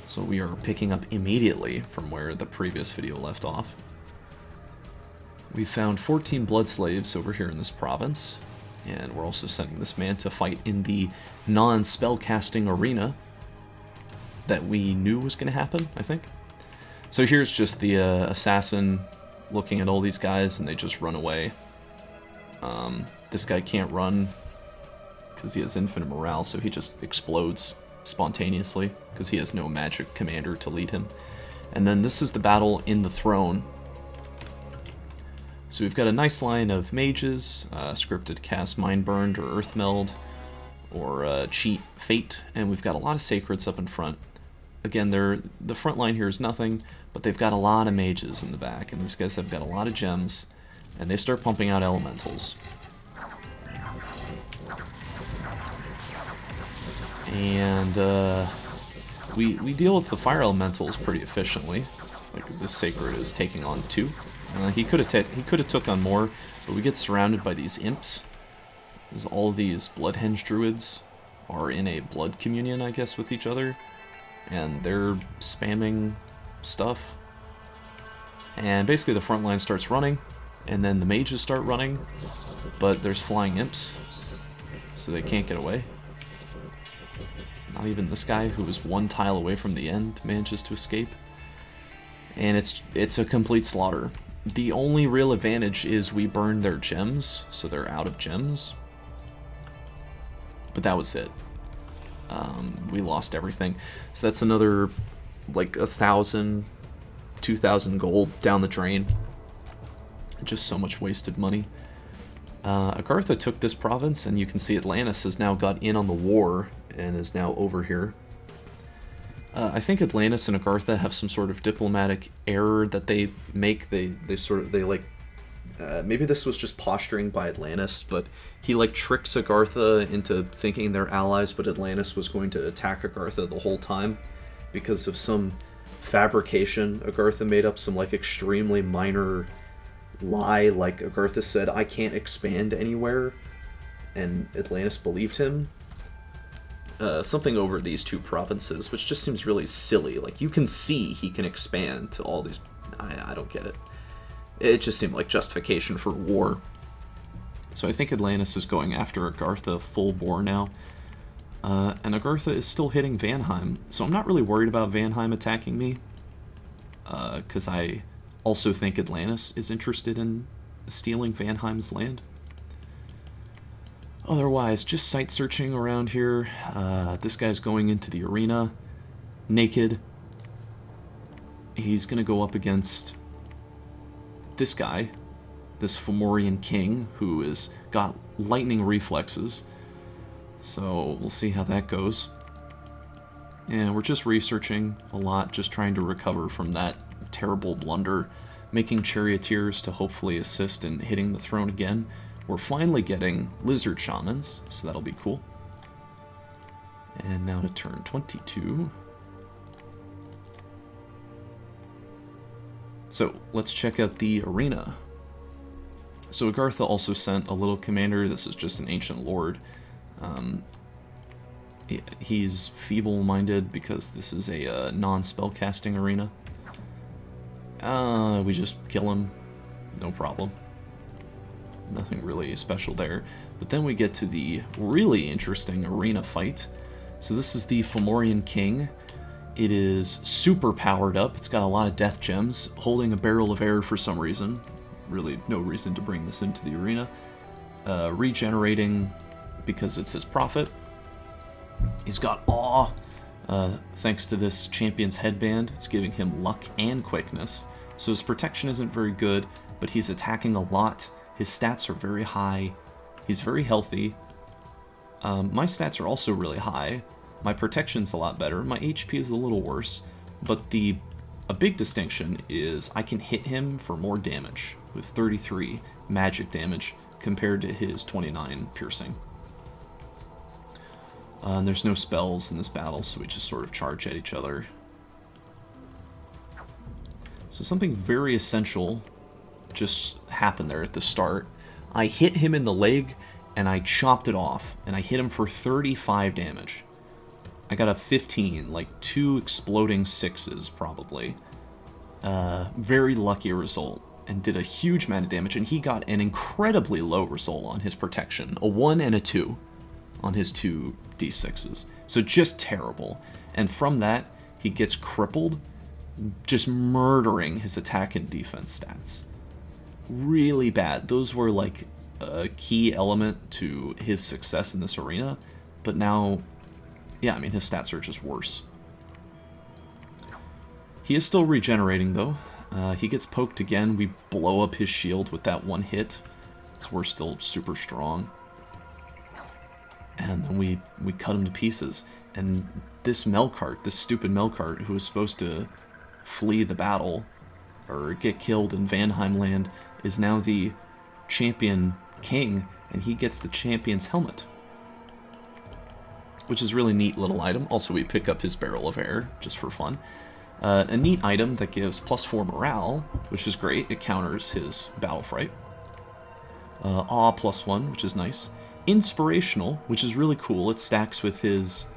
So we are picking up immediately from where the previous video left off. We found 14 blood slaves over here in this province, and we're also sending this man to fight in the non-spellcasting arena that we knew was going to happen, I think. So here's just the assassin looking at all these guys, and they just run away. This guy can't run because he has infinite morale, so he just explodes spontaneously because he has no magic commander to lead him. And then this is the battle in the throne. So we've got a nice line of mages, scripted to cast Mindburned or Earthmeld, or cheat Fate, and we've got a lot of sacreds up in front. Again, the front line here is nothing, but they've got a lot of mages in the back, and these guys have got a lot of gems, and they start pumping out elementals. And we deal with the fire elementals pretty efficiently. Like this sacred is taking on 2. He could have took on more, but we get surrounded by these imps. As all these bloodhenge druids are in a blood communion, I guess, with each other, and they're spamming stuff. And basically the front line starts running, and then the mages start running, but there's flying imps, so they can't get away. Not even this guy, who was 1 tile away from the end, manages to escape. And it's a complete slaughter. The only real advantage is we burned their gems, so they're out of gems. But that was it. We lost everything. So that's another, like, 1,000, 2,000 gold down the drain. Just so much wasted money. Agartha took this province, and you can see Atlantis has now got in on the war and is now over here. I think Atlantis and Agartha have some sort of diplomatic error that they make. They maybe this was just posturing by Atlantis, but he like tricks Agartha into thinking they're allies, but Atlantis was going to attack Agartha the whole time because of some fabrication Agartha made up, some like extremely minor lie. Like Agartha said, "I can't expand anywhere," and Atlantis believed him. Something over these 2 provinces, which just seems really silly. Like, you can see he can expand to all these... I don't get it. It just seemed like justification for war. So I think Atlantis is going after Agartha full bore now. And Agartha is still hitting Vanheim, so I'm not really worried about Vanheim attacking me. Because I also think Atlantis is interested in stealing Vanheim's land. Otherwise, just sight searching around here. This guy's going into the arena naked. He's going to go up against this guy, this Fomorian king, who has got lightning reflexes. So we'll see how that goes. And we're just researching a lot, just trying to recover from that terrible blunder, making charioteers to hopefully assist in hitting the throne again. We're finally getting lizard shamans, so that'll be cool. And now to turn 22. So let's check out the arena. So Agartha also sent a little commander. This is just an ancient lord. He's feeble-minded because this is a non-spellcasting arena. We just kill him, no problem. Nothing really special there. But then we get to the really interesting arena fight. So this is the Fomorian King. It is super powered up. It's got a lot of death gems, holding a barrel of air for some reason. Really no reason to bring this into the arena. Regenerating because it's his prophet. He's got awe, thanks to this champion's headband. It's giving him luck and quickness. So his protection isn't very good, but he's attacking a lot. His stats are very high. He's very healthy. My stats are also really high. My protection's a lot better. My HP is a little worse. But a big distinction is I can hit him for more damage with 33 magic damage compared to his 29 piercing. And there's no spells in this battle, so we just sort of charge at each other. So something very essential just happened there at the start. I hit him in the leg, and I chopped it off, and I hit him for 35 damage. I got a 15, like 2 exploding 6s, probably. Very lucky result, and did a huge amount of damage, and he got an incredibly low result on his protection. A 1 and a 2 on his 2 d6s. So just terrible. And from that, he gets crippled, just murdering his attack and defense stats. Really bad. Those were like a key element to his success in this arena, but now, yeah, I mean, his stats are just worse. He is still regenerating, though. He gets poked again. We blow up his shield with that one hit, so we're still super strong. And then we cut him to pieces. And this Melkart, this stupid Melkart, who was supposed to flee the battle, or get killed in Vanheim land, is now the champion king, and he gets the champion's helmet. Which is a really neat little item. Also, we pick up his Barrel of Air, just for fun. A neat item that gives +4 morale, which is great. It counters his Battle Fright. Awe +1, which is nice. Inspirational, which is really cool. It stacks with his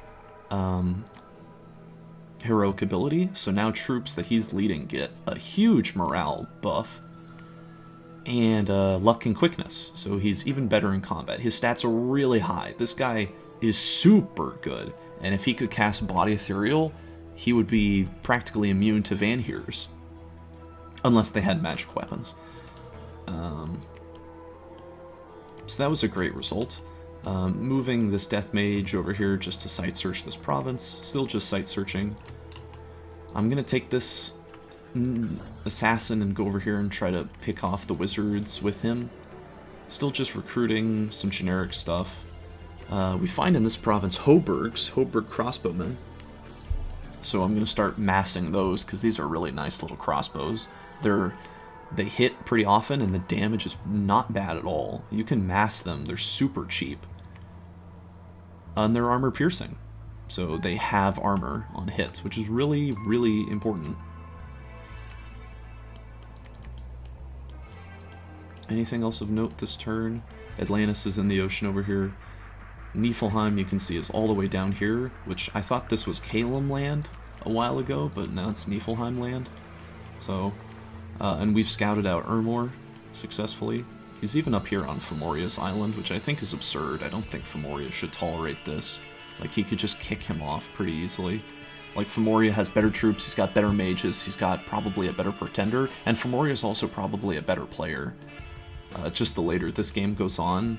heroic ability, so now troops that he's leading get a huge morale buff. And luck and quickness, so he's even better in combat. His stats are really high. This guy is super good, and if he could cast Body Ethereal, he would be practically immune to Vanhears. Unless they had magic weapons. So that was a great result. Moving this Death Mage over here just to site search this province. Still just site searching. I'm gonna take this assassin and go over here and try to pick off the wizards with him. Still just recruiting some generic stuff. We find in this province Hoburg crossbowmen. So I'm gonna start massing those because these are really nice little crossbows. They hit pretty often and the damage is not bad at all. You can mass them, they're super cheap. And they're armor piercing. So they have armor on hits, which is really, really important. Anything else of note this turn? Atlantis is in the ocean over here. Niflheim, you can see, is all the way down here, which I thought this was Kalem land a while ago, but now it's Niflheim land. So, and we've scouted out Ermor successfully. He's even up here on Fomoria's island, which I think is absurd. I don't think Fomoria should tolerate this. Like, he could just kick him off pretty easily. Like, Fomoria has better troops, he's got better mages, he's got probably a better pretender, and Fomoria's also probably a better player. Just the later this game goes on,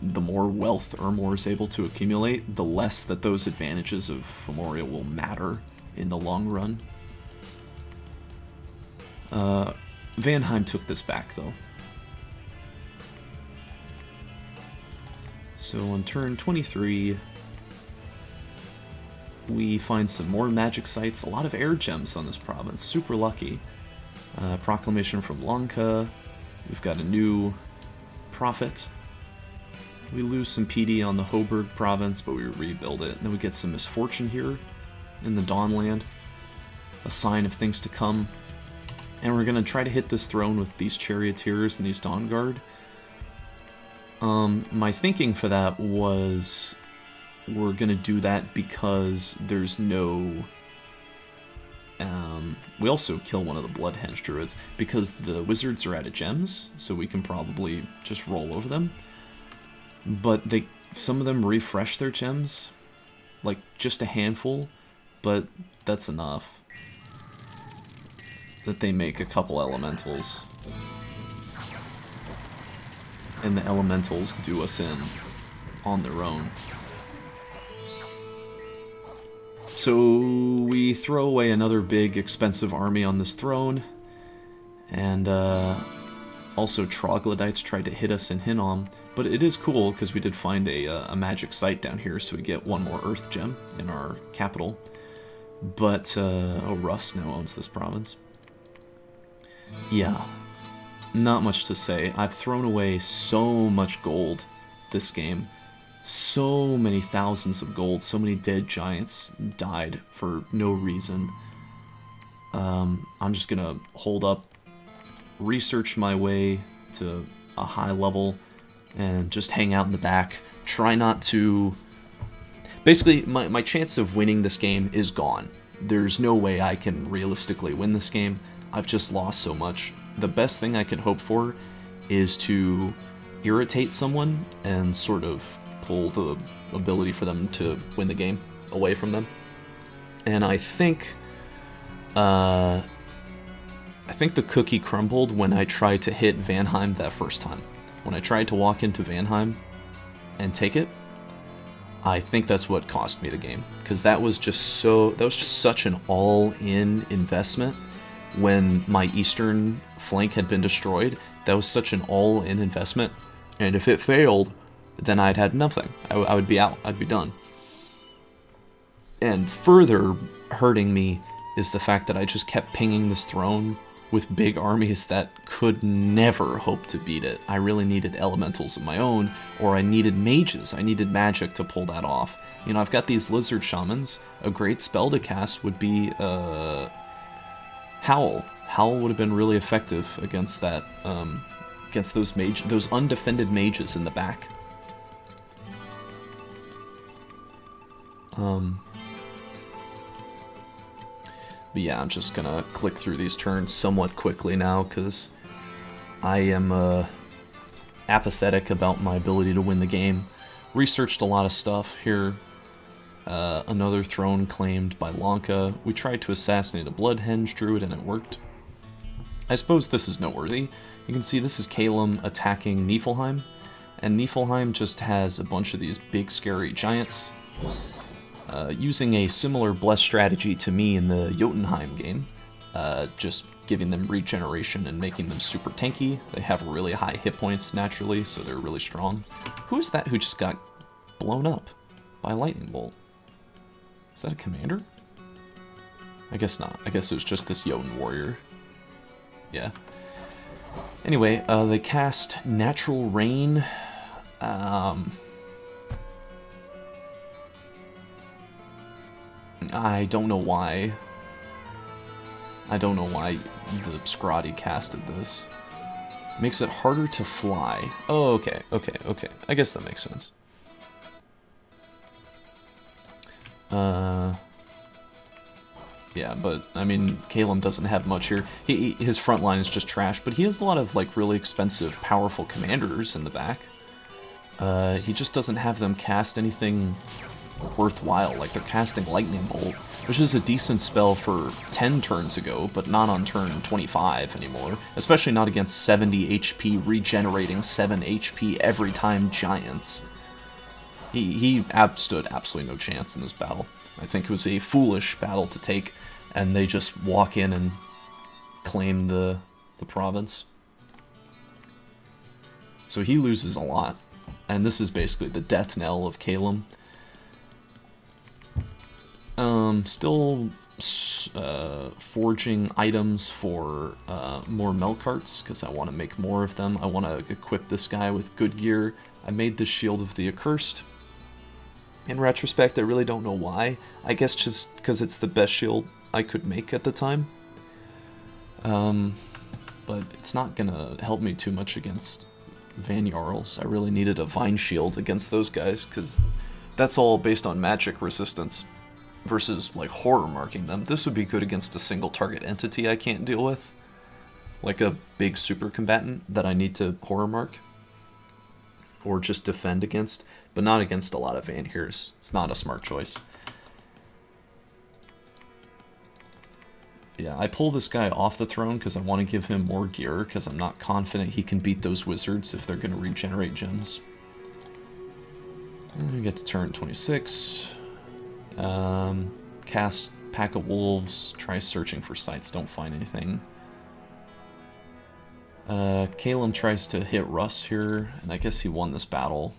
the more wealth Ermor is able to accumulate, the less that those advantages of Fomoria will matter in the long run. Vanheim took this back, though. So on turn 23, we find some more magic sites, a lot of air gems on this province, super lucky. Proclamation from Lanka, we've got a new prophet. We lose some PD on the Hoburg province, but we rebuild it. And then we get some misfortune here in the Dawnland, a sign of things to come. And we're going to try to hit this throne with these charioteers and these Dawn Guard. My thinking for that was we're going to do that because there's no... we also kill one of the Bloodhenge Druids because the wizards are out of gems, so we can probably just roll over them. But some of them refresh their gems, like just a handful, but that's enough. That they make a couple elementals. And the elementals do us in on their own. So we throw away another big expensive army on this throne, and also troglodytes tried to hit us in Hinnom, but it is cool because we did find a magic site down here, so we get one more earth gem in our capital. But oh, Russ now owns this province. Yeah, not much to say. I've thrown away so much gold this game. So many thousands of gold, so many dead giants died for no reason. I'm just gonna hold up, research my way to a high level, and just hang out in the back. Try not to Basically, my chance of winning this game is gone. There's no way I can realistically win this game. I've just lost so much. The best thing I can hope for is to irritate someone and sort of pull the ability for them to win the game away from them. And I think the cookie crumbled when I tried to hit Vanheim that first time. When I tried to walk into Vanheim and take it, I think that's what cost me the game, because that was just such an all-in investment. When my eastern flank had been destroyed, that was such an all-in investment, and if it failed, then I'd had nothing. I would be out. I'd be done. And further hurting me is the fact that I just kept pinging this throne with big armies that could never hope to beat it. I really needed elementals of my own, or I needed mages. I needed magic to pull that off. You know, I've got these lizard shamans. A great spell to cast would be Howl. Howl would have been really effective against that, against those undefended mages in the back. But yeah, I'm just gonna click through these turns somewhat quickly now, because I am apathetic about my ability to win the game. Researched a lot of stuff here. Another throne claimed by Lanka. We tried to assassinate a Bloodhenge Druid and it worked. I suppose this is noteworthy. You can see this is Calum attacking Niflheim, and Niflheim just has a bunch of these big scary giants. Using a similar bless strategy to me in the Jotunheim game, just giving them regeneration and making them super tanky. They have really high hit points naturally, so they're really strong. Who is that who just got blown up by a lightning bolt? Is that a commander? I guess not. I guess it was just this Jotun warrior. Yeah. Anyway, they cast Natural Rain. I don't know why. I don't know why the Scrotty casted this. Makes it harder to fly. Oh, okay. I guess that makes sense. Yeah, but, I mean, Calum doesn't have much here. His front line is just trash, but he has a lot of, like, really expensive, powerful commanders in the back. He just doesn't have them cast anything worthwhile. Like, they're casting Lightning Bolt, which is a decent spell for 10 turns ago, but not on turn 25 anymore. Especially not against 70 HP, regenerating 7 HP every time giants. He stood absolutely no chance in this battle. I think it was a foolish battle to take, and they just walk in and claim the province. So he loses a lot, and this is basically the death knell of Calum. Still forging items for more melt carts, because I want to make more of them. I want to equip this guy with good gear. I made this Shield of the Accursed. In retrospect, I really don't know why. I guess just because it's the best shield I could make at the time. But it's not gonna help me too much against Van Jarls. I really needed a Vine Shield against those guys, because that's all based on magic resistance versus, like, horror marking them. This would be good against a single target entity I can't deal with. Like a big super combatant that I need to horror mark. Or just defend against, but not against a lot of Van Heers. It's not a smart choice. Yeah, I pull this guy off the throne because I want to give him more gear, because I'm not confident he can beat those wizards if they're going to regenerate gems. And we get to turn 26. Cast Pack of Wolves, try searching for sites, don't find anything. Calum tries to hit Russ here, and I guess he won this battle.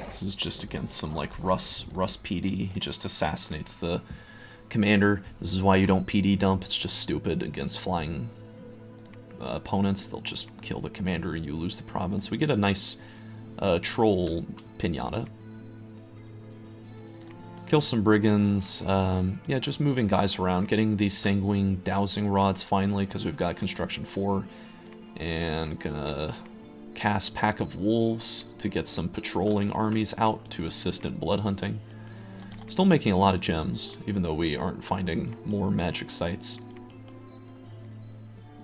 This is just against some, like, Russ PD. He just assassinates the commander. This is why you don't PD dump. It's just stupid against flying opponents. They'll just kill the commander and you lose the province. We get a nice troll pinata. Kill some brigands. Yeah, just moving guys around. Getting these sanguine dowsing rods finally, because we've got construction 4. And gonna cast Pack of Wolves to get some patrolling armies out to assist in blood hunting. Still making a lot of gems, even though we aren't finding more magic sites.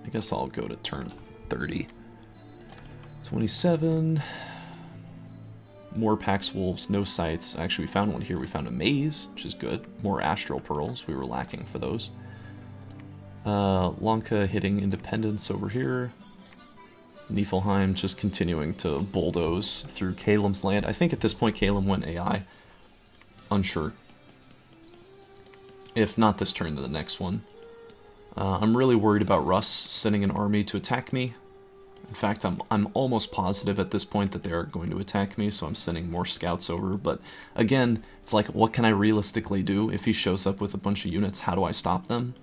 I guess I'll go to turn 30. 27. More Pax Wolves, no sites. Actually, we found one here. We found a maze, which is good. More Astral Pearls. We were lacking for those. Lanka hitting Independence over here. Niflheim just continuing to bulldoze through Kalem's land. I think at this point Kalem went AI. Unsure. If not this turn, then the next one. I'm really worried about Russ sending an army to attack me. In fact, I'm almost positive at this point that they are going to attack me, so I'm sending more scouts over. But again, it's like, what can I realistically do? If he shows up with a bunch of units, how do I stop them?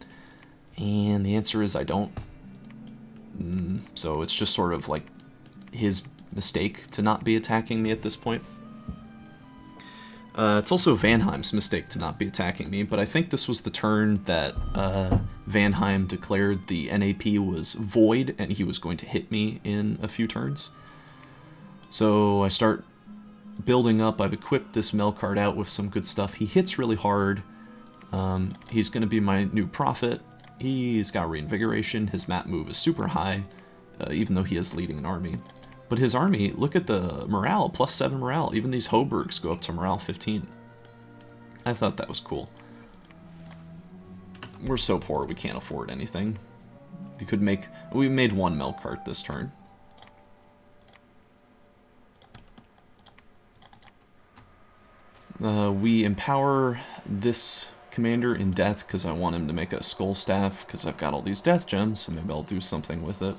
And the answer is I don't. So it's just sort of like his mistake to not be attacking me at this point. It's also Vanheim's mistake to not be attacking me, but I think this was the turn that Vanheim declared the NAP was void and he was going to hit me in a few turns. So I start building up. I've equipped this Melkart out with some good stuff. He hits really hard. He's going to be my new prophet. He's got reinvigoration. His map move is super high, even though he is leading an army. But his army, look at the morale, +7 morale. Even these Hoburgs go up to morale 15. I thought that was cool. We're so poor we can't afford anything. We made one Melkart this turn. We empower this commander in death because I want him to make a skull staff because I've got all these death gems, so maybe I'll do something with it.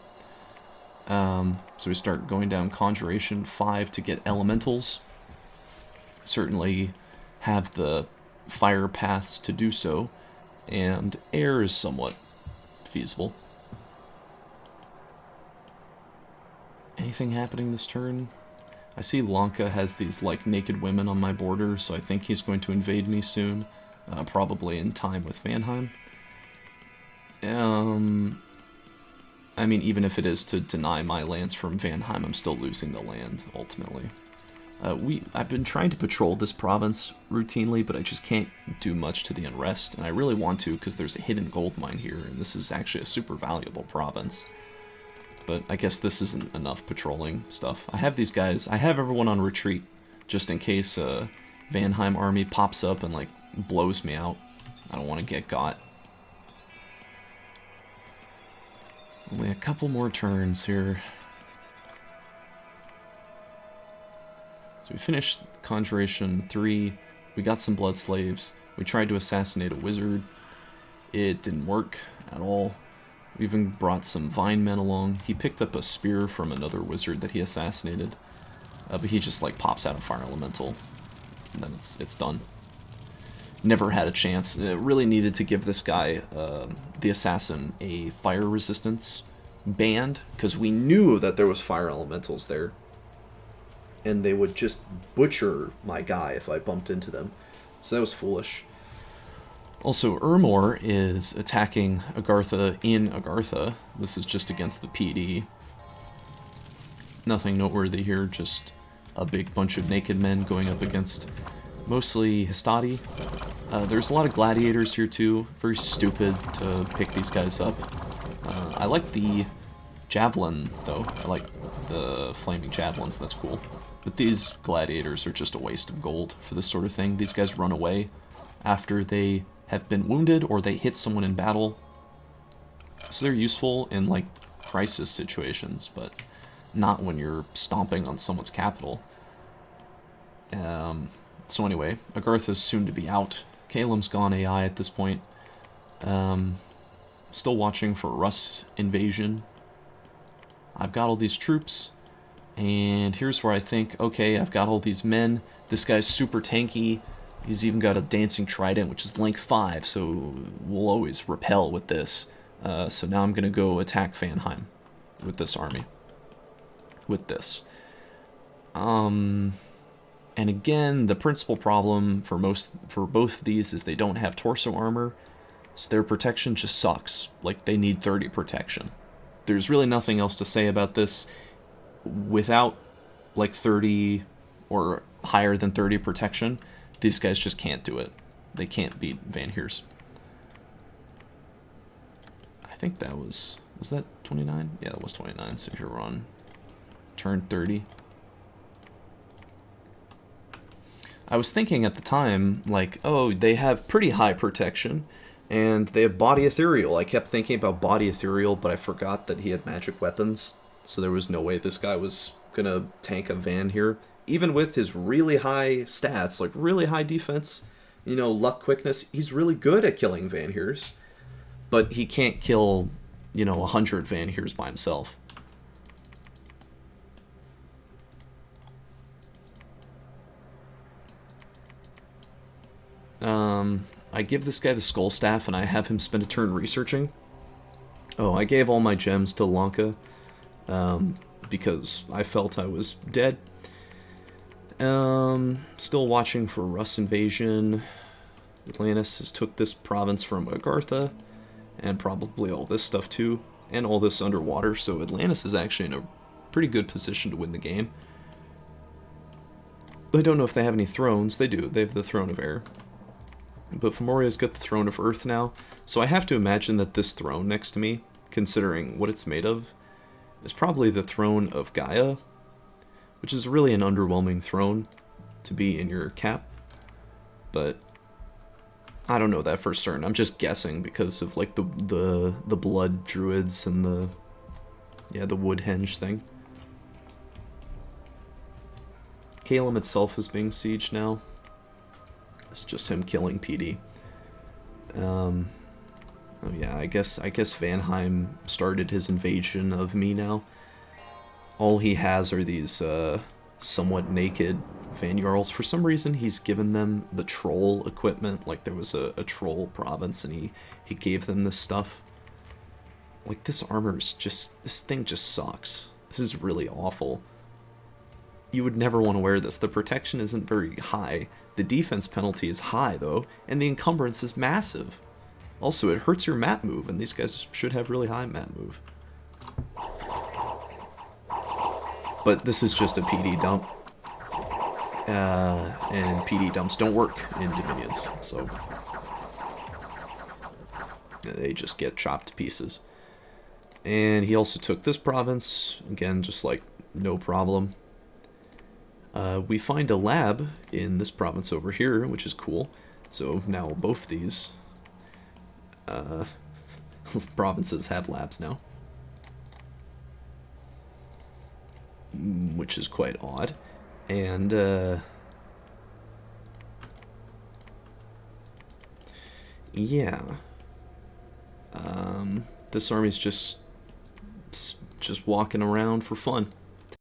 So we start going down Conjuration 5 to get elementals. Certainly have the fire paths to do so, and air is somewhat feasible. Anything happening this turn? I see Lanka has these like naked women on my border, so I think he's going to invade me soon, probably in time with Vanheim. I mean, even if it is to deny my lands from Vanheim, I'm still losing the land, ultimately. I've been trying to patrol this province routinely, but I just can't do much to the unrest, and I really want to because there's a hidden gold mine here, and this is actually a super valuable province. But I guess this isn't enough patrolling stuff. I have these guys, I have everyone on retreat, just in case a Vanheim army pops up and, like, blows me out. I don't want to get got. Only a couple more turns here. So we finished Conjuration 3. We got some blood slaves. We tried to assassinate a wizard. It didn't work at all. We even brought some vine men along. He picked up a spear from another wizard that he assassinated. But he just like pops out a fire elemental. And then it's done. Never had a chance. It really needed to give this guy, the assassin, a fire resistance band, because we knew that there was fire elementals there, and they would just butcher my guy if I bumped into them. So that was foolish. Also, Urmor is attacking Agartha in Agartha. This is just against the PD. Nothing noteworthy here, just a big bunch of naked men going up against mostly Hastati. There's a lot of gladiators here too. Very stupid to pick these guys up. I like the javelin though. I like the flaming javelins, that's cool. But these gladiators are just a waste of gold for this sort of thing. These guys run away after they have been wounded or they hit someone in battle. So they're useful in like crisis situations, but not when you're stomping on someone's capital. So anyway, Agartha's soon to be out. Kalem's gone AI at this point. Still watching for Rust invasion. I've got all these troops, and here's where I think, okay, I've got all these men. This guy's super tanky. He's even got a dancing trident, which is length 5, so we'll always repel with this. So now I'm gonna go attack Vanheim with this army. With this. And again, the principal problem for both of these is they don't have torso armor, so their protection just sucks. Like, they need 30 protection. There's really nothing else to say about this. without like 30 or higher than 30 protection, these guys just can't do it. They can't beat Van Heers. I think that was that 29? Yeah, that was 29. So here we're on turn 30. I was thinking at the time, like, oh, they have pretty high protection, and they have body ethereal. I kept thinking about body ethereal, but I forgot that he had magic weapons, so there was no way this guy was gonna tank a Van here. Even with his really high stats, like really high defense, you know, luck, quickness, he's really good at killing Van Heers, but he can't kill, you know, 100 Van Heers by himself. I give this guy the Skull Staff, and I have him spend a turn researching. Oh, I gave all my gems to Lanka, because I felt I was dead. Still watching for Russ invasion. Atlantis has took this province from Agartha, and probably all this stuff too, and all this underwater, so Atlantis is actually in a pretty good position to win the game. I don't know if they have any thrones. They do. They have the Throne of Air. But Fomoria's got the Throne of Earth now, so I have to imagine that this throne next to me, considering what it's made of, is probably the Throne of Gaia, which is really an underwhelming throne to be in your cap. But I don't know that for certain. I'm just guessing because of like the blood druids and the Woodhenge thing. Calum itself is being sieged now. It's just him killing PD. Oh yeah, I guess Vanheim started his invasion of me now. All he has are these somewhat naked Van Jarls. For some reason, he's given them the troll equipment. Like there was a troll province, and he gave them this stuff. Like this armor's just, this thing just sucks. This is really awful. You would never want to wear this. The protection isn't very high. The defense penalty is high, though, and the encumbrance is massive. Also, it hurts your map move, and these guys should have really high map move. But this is just a PD dump. And PD dumps don't work in Dominions, so they just get chopped to pieces. And he also took this province, again, just like no problem. We find a lab in this province over here, which is cool. So now both these provinces have labs now, which is quite odd. And yeah, this army's just walking around for fun.